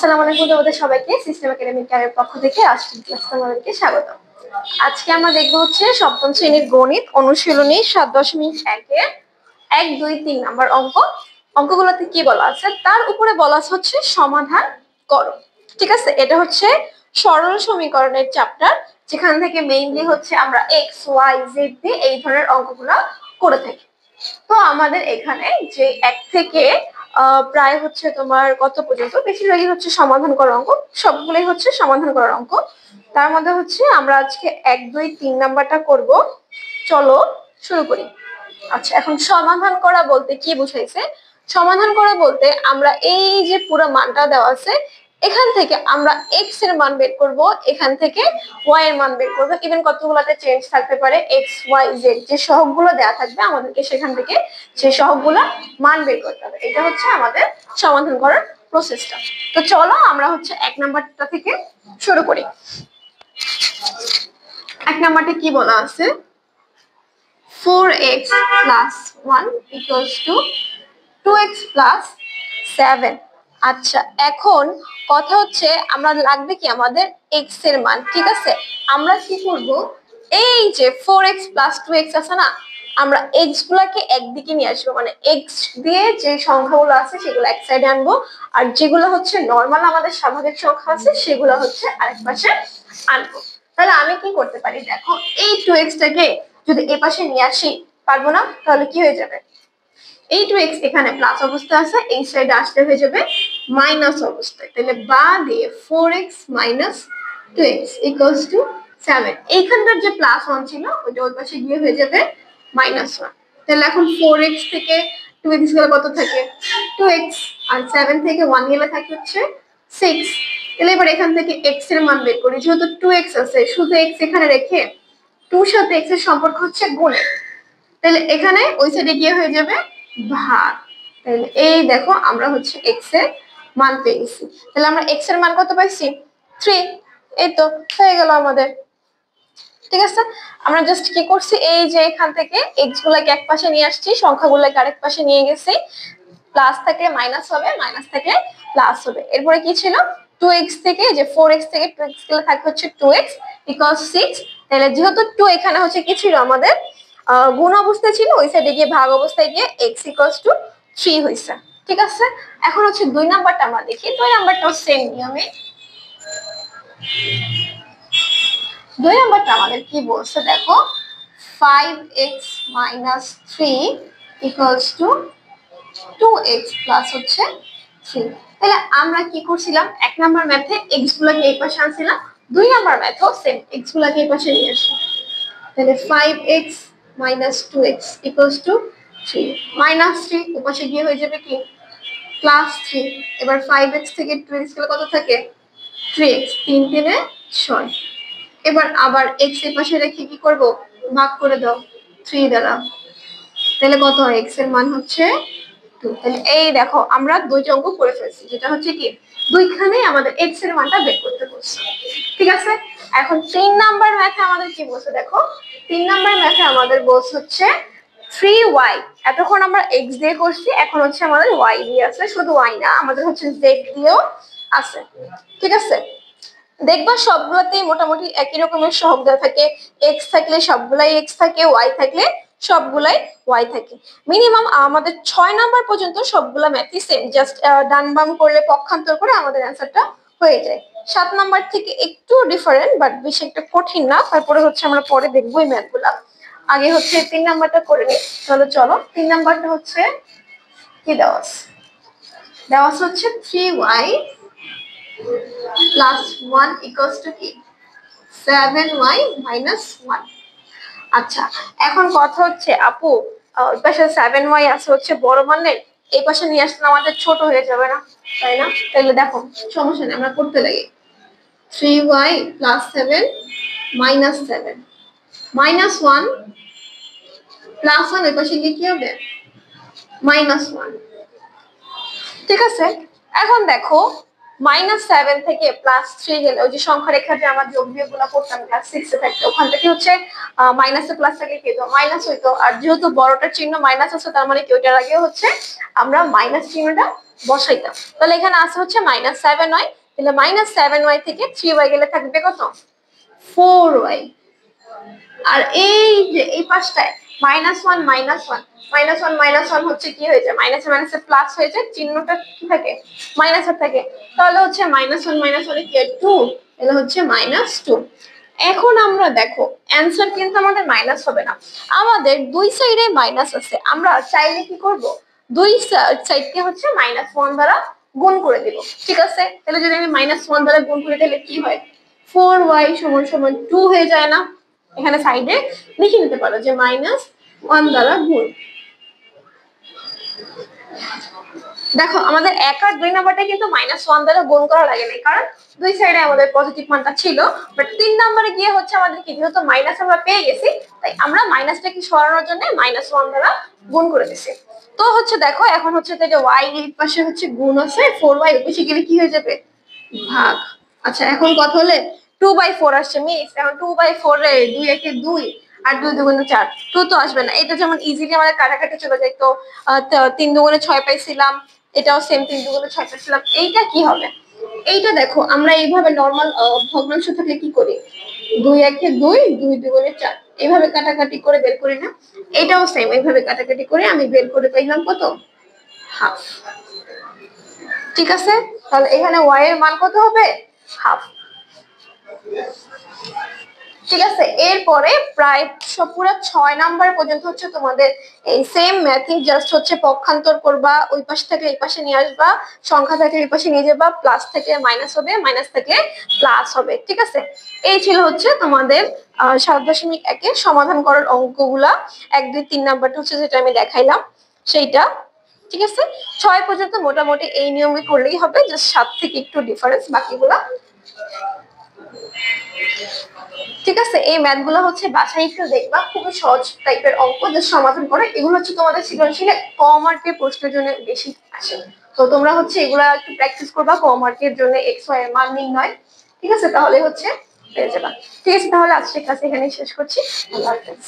আসসালামু আলাইকুম তোমাদের সবাইকে সিস্টেম একাডেমিক ক্যারিয়ার পক্ষ থেকে আজকের ক্লাসে তোমাদেরকে স্বাগত। আজকে আমরা দেখবো হচ্ছে সপ্তম শ্রেণীর গণিত অনুশীলনী 7.1 1 2 3 নাম্বার অঙ্কগুলোতে কি বলা আছে তার উপরে বলা হচ্ছে সমাধান করো। ঠিক আছে, এটা হচ্ছে সরল সমীকরণের চ্যাপ্টার, যেখান থেকে মেইনলি হচ্ছে আমরা এক্স ওয়াই জেড দিয়ে এই ধরনের অঙ্কগুলো করে থাকি। তো আমাদের এখানে যে 1 থেকে প্রায় হচ্ছে তোমার কত পর্যন্ত, বেশিরভাগই হচ্ছে সমাধান করার অঙ্ক, সবগুলোই হচ্ছে সমাধান করার অঙ্ক। তার মধ্যে হচ্ছে আমরা আজকে 1 2 3 নাম্বারটা করব। চলো শুরু করি। আচ্ছা, এখন সমাধান করা বলতে কি বুঝাইছে? সমাধান করা বলতে আমরা এই যে পুরো মানটা দেওয়া আছে, এখান থেকে আমরা এক্স এর মান বের করব, এখান থেকে ওয়াই এর মান বের করব। ইভেন কতগুলোতে চেঞ্জ থাকতে পারে, এক্স ওয়াই জেড যে সহগগুলো দেওয়া থাকবে আমাদেরকে সেখান থেকে সেই সহগগুলো মান বের করতে হবে। এটা হচ্ছে আমাদের সমাধান করার প্রসেসটা। তো চলো আমরা হচ্ছে 1 নাম্বারটা থেকে শুরু করি। 1 নাম্বারটা কি বলা আছে? 4x plus 1 equals to 2x plus 7। আচ্ছা, এখন কথা হচ্ছে আমরা লাগবে কি আমাদের x এর মান। ঠিক আছে, আমরা কি করব, এই যে 4x plus 2x আছে না, আমরা x গুলাকে একদিকে নিয়ে আসবো, মানে x দিয়ে যে সংখ্যাগুলো আছে সেগুলো এক সাইডে আনবো, আর যেগুলো হচ্ছে নরমাল আমাদের স্বাভাবিক সংখ্যা আছে সেগুলো হচ্ছে আরেক পাশে আনবো। তাহলে আমি কি করতে পারি, দেখো এই 2x টাকে যদি এ পাশে নিয়ে আসি, পারবো না? তাহলে কি হয়ে যাবে, এই 2x এখানে প্লাস অবস্থা আছে, এই সাইডে আসলে হয়ে যাবে মাইনাস অবস্থায়। তাহলে বা দিয়ে 4x minus 2x equals to 7। এইখানটার যে প্লাস 1 ছিল ওইটা ওই পাশে গিয়ে হয়ে যাবে -1। তাহলে এখন 4x থেকে 2x গেলে কত থাকে? 2x, আর 7 থেকে 1 গেলে থাকে হচ্ছে 6। তাহলে এবার এখান থেকে x এর মান বের করি। যেহেতু 2x আছে, শুধু x এখানে রেখে 2 সাথে x এর সম্পর্ক হচ্ছে গুণের, তাহলে এখানে ওই সাইডে গিয়ে হয়ে যাবে ভাগ। তাহলে এই দেখো আমরা হচ্ছে x এর মান পেয়েছি। তাহলে আমরা x এর মান কত পাইছি? 3। এই তো হয়ে গেল আমাদের। ঠিক আছে, আমরা জাস্ট কি করছি, এই যে এখান থেকে x গুলাকে এক পাশে নিয়ে আসছি, সংখ্যাগুলোকে আরেক পাশে নিয়ে গেছি। প্লাস থেকে মাইনাস হবে, মাইনাস থেকে প্লাস হবে। এরপরে কি ছিল, 2x থেকে যে 4x থেকে 2x গেলে থাকে হচ্ছে 2x equals 6। তাহলে যেহেতু 2 এখানে হচ্ছে কি ছিল আমাদের গুণ অবস্থায় ছিল, ওই সাইডে গিয়ে ভাগ অবস্থায় গিয়ে x equals to 3 হইছে। ঠিক আছে, এখন হচ্ছে 2 নাম্বারটা আমরা দেখি। 2 নাম্বারটাও সেম নিয়মে। 2 নাম্বারটা আমাদের কি বলছে দেখো, 5x minus 3 equals to 2x plus হচ্ছে 3। তাহলে আমরা কি করছিলাম, 1 নাম্বার ম্যাথে x গুলোকে এই পাশে আনছিলাম, 2 নাম্বার ম্যাথেও সেম x গুলোকে এই পাশে নিয়ে আসি। তাহলে 5x minus 2x equals to 3, minus 3 ওপাশে গিয়ে হয়ে যাবে কি প্লাস 3। এবার 5x থেকে 2x গেলে কত থাকে? 3x, 3 3 6। এবার আবার x এর পাশে রেখে কি করব, ভাগ করে দাও 3 দ্বারা। তাহলে কত হয়, x এর মান হচ্ছে 2। তাহলে এই দেখো আমরা দুইটা অঙ্ক করে ফেলছি, যেটা হচ্ছে কি দুইখানে আমাদের x এর মানটা বের করতে বলছে। ঠিক আছে, এখন 3 নাম্বার ম্যাথে আমাদের কি বলছে দেখো, 3 নাম্বার ম্যাথে আমাদের বলছে হচ্ছে 3y। এতক্ষণ আমরা x দিয়ে করছি, এখন হচ্ছে আমাদের y দিয়ে আছে। শুধু y না, আমাদের হচ্ছে z দিয়েও আছে। ঠিক আছে, দেখবা সবগুলোতেই মোটামুটি একই রকমের সহগ দেওয়া থাকে। x থাকলে সবগুলাই x থাকে, y থাকলে সবগুলাই y থাকে। মিনিমাম আমাদের 6 নাম্বার পর্যন্ত সবগুলা ম্যাথই সেম, জাস্ট ডান বাম করলে পক্ষান্তর করে আমাদের অ্যান্সারটা হয়ে যায়। 7 নাম্বার থেকে একটু ডিফারেন্ট, বাট বেশি একটা কঠিন না। তারপরে হচ্ছে আমরা পরে দেখবো এই ম্যাথগুলা। আগে হচ্ছে 3 নাম্বারটা করে নিই। চলো 3 নাম্বারটা হচ্ছে কি দেওয়া আছে, দেওয়া হচ্ছে 3y plus 1 equals to কি 7y minus 1। আচ্ছা, এখন কথা হচ্ছে আপু ওই পাশে 7y আছে হচ্ছে বড় মানের, এই পাশে নিয়ে আসলে আমাদের ছোট হয়ে যাবে না, তাই না? তাহলে দেখো সমস্যা নেই, আমরা করতে লাগি। 3y plus 7 minus 7 minus 1 plus 1 ওই পাশে গিয়ে কি হবে, minus 1। ঠিক আছে, এখন দেখো -7 থেকে +3 গেলে ওই যে সংখ্যা রেখা যে আমরা যোগ বিয়োগ গুলো করতাম ক্লাস 6 এ থাকতে, ওখান থেকে হচ্ছে মাইনাসে প্লাস থেকে কি হতো, মাইনাস হইতো। আর যেহেতু বড়টার চিহ্ন মাইনাস আছে, তার মানে কি ওইটার আগে হচ্ছে আমরা মাইনাস চিহ্নটা বসাইতাম। তাহলে এখানে আছে হচ্ছে -7y, তাহলে -7y থেকে 3y গেলে থাকবে কত, 4y। আর এই যে এই পাশটায় -1 -1 -1 হচ্ছে কি হয়ে যায়, মাইনাসে মাইনাসে প্লাস হয়ে যায়, চিহ্নটা কি থাকে, মাইনাসের থাকে। তাহলে হচ্ছে -1 এ কি 2, তাহলে হচ্ছে -2। এখন আমরা দেখো অ্যানসার কিন্তু আমাদের মাইনাস হবে না, আমাদের দুই সাইডে মাইনাস আছে। আমরা চাইলে কি করব, দুই সাইডকে হচ্ছে -1 দ্বারা গুণ করে দিব। ঠিক আছে, তাহলে যদি আমি -1 দ্বারা গুণ করি তাহলে কি হয়, 4y = 2 হয়ে যায় না। এখানে সাইডে লিখে নিতে পারো যে -1 দ্বারা গুণ। দেখো আমাদের 1 আর 2 নাম্বারটা কিন্তু -1 দ্বারা গুণ করা লাগে না, কারণ দুই সাইডে আমাদের পজিটিভ মানটা ছিল। বাট 3 নম্বরে গিয়ে হচ্ছে আমাদের কি, যেহেতু মাইনাস আমরা পেয়ে গেছি, তাই আমরা মাইনাসটাকে সরানোর জন্য -1 দ্বারা গুণ করে দিছি। তো হচ্ছে দেখো এখন হচ্ছে যে y এর পাশে হচ্ছে গুণ আছে, 4y এর পাশে গেলে কি হয়ে যাবে, ভাগ। আচ্ছা এখন কথা হলে 2/4 আসছে মিস, এখন 2/4 এ 2 একে 2 আর 2 দুগুণে 4, 2 তো আসবে না। এটা যেমন ইজিলি আমাদের কাটাকাটি চলে যায়, তো 3 দুগুণে 6 পাইছিলাম, এটাও সেম 3 দুগুণে 6 পাইছিলাম। এইটা কি হবে, এইটা দেখো আমরা এইভাবে নরমাল ভগ্নাংশ থাকলে কি করি, 2 একে 2, 2 দুগুণে 4, এইভাবে কাটাকাটি করে বের করি না। এটাও সেম এইভাবে কাটাকাটি করে আমি বের করে পাইলাম কত, হাফ। ঠিক আছে, তাহলে এখানে y এর মান কত হবে, হাফ। ঠিক আছে, এরপরে প্রায় পুরো 6 নাম্বার পর্যন্ত হচ্ছে তোমাদের এই সেম ম্যাথই, জাস্ট হচ্ছে পক্ষান্তর করবা, ওই পাশ থেকে এই পাশে নিয়ে আসবা, সংখ্যা থেকে এই পাশে নিয়ে যাবা, প্লাস থেকে মাইনাস হবে, মাইনাস থেকে প্লাস হবে। ঠিক আছে, এই ছিল হচ্ছে তোমাদের 7.1 এর সমাধান করার অঙ্কগুলা। 1 2 3 নাম্বারটা হচ্ছে যেটা আমি দেখাইলাম সেইটা। ঠিক আছে, 6 পর্যন্ত মোটামুটি এই নিয়মে করলেই হবে, জাস্ট 7 থেকে একটু ডিফারেন্স, বাকিগুলা ঠিক আছে। এই ম্যাথ গুলো হচ্ছে বাসায় একটু দেখবা, খুবই সহজ টাইপের অঙ্ক, যে সমাধান করে। এগুলো হচ্ছে তোমাদের সৃজনশীলে ক মার্কের প্রশ্নের জন্য বেশি আসে, তো তোমরা হচ্ছে এগুলা একটু প্র্যাকটিস করবা ক মার্কের জন্য এক্স ওয়াই এর মান নির্ণয়। ঠিক আছে, তাহলে হচ্ছে পেয়ে যাবা। ঠিক আছে, তাহলে আজকের ক্লাস এখানেই শেষ করছি। আল্লাহ হাফেজ।